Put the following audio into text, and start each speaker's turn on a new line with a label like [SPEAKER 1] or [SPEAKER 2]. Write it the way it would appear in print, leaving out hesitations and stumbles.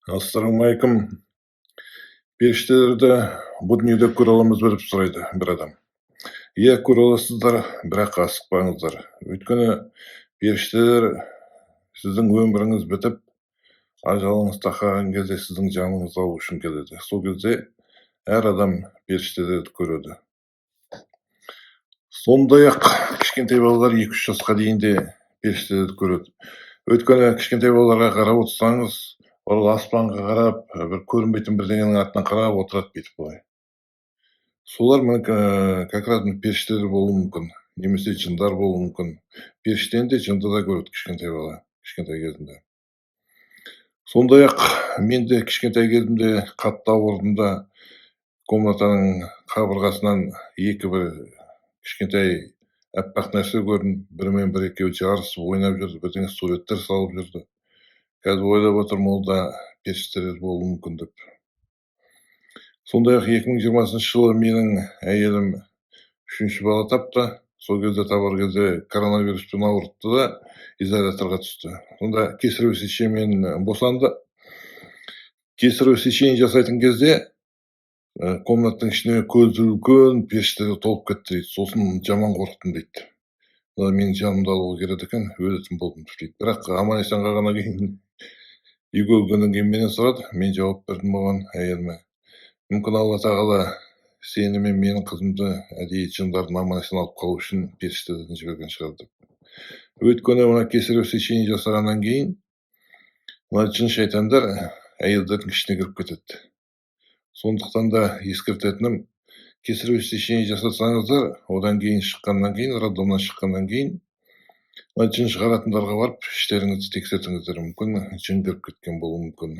[SPEAKER 1] Ассалаумағалейкум. Періштелерді бұл дүниеде көре аламыз ба деп сұрайды бір адам. Иә, көре аласыздар, бірақ асықпаңыздар. Өйткені періштелер сіздің өміріңіз бітіп, ажалыңыз тақаған кезде сіздің жаныңызды алу үшін келеді. Сол кезде әр адам періштелерді көреді. Сондай-ақ кішкентай балалар 2-3 жасқа дейін де періштелерді көреді. Өйткені кішкентай балаларға қарап отырсаңыз, ол аспанға қарап, бір көрінбейтін бірдеңенің артынан қарап отырады бүйтіп былай. Солар как раз періштелер болуы мүмкін, немесе жындар болуы мүмкін. Періштені де жынды да көреді кішкентай бала, кішкентай кезінде. Сондай-ақ мен де кішкентай кезімде қатты ауырдым да, комнатаның қабырғасынан бір кішкентай аппақ нәрсе көрдім. Бірімен бір екеуі жарысып ойнап жүрді, бірдеңе суреттер салып жүрді. Қазір ойлап отырмын, ол да періштелер болуы мүмкін деп. Сондай-ақ 2020 жылы менің әйелім 3-ші бала тапты. Сол кезде табар кезде коронавируспен ауырды да изоляторға түсті. Сонда кесарево сечениемен босанды. Кесарево сечение жасайтын кезде комнаттың ішіне көзі үлкен періштелер толып кетті дейді. Сосын жаман қорықтым дейді. Менің жанымды алуға келеді екен, өлетін болдым дейді. Бірақ аман-есен қалғаннан кейін үйге келгеннен кейін менен сұрады, мен жауап бердім оған, әйеліме. Мүмкін Алла тағала сені мен менің қызымды әдейі жындардың аман-есен алып қалу үшін періштелерден жіберген шығар деп. Өйткені мына кесарево сечение жасағаннан кейін мына жын шайтандар әйелдердің ішіне кіріп кетеді. Сондықтан да ескертетінім, кесарево сечение жасасаңыздар, одан кейін шыққаннан кейін, роддомнан шыққаннан кейін, жын шығаратындарға барып іштеріңізді тексертіңіздер. Мүмкін жын кіріп кеткен болуы мүмкін.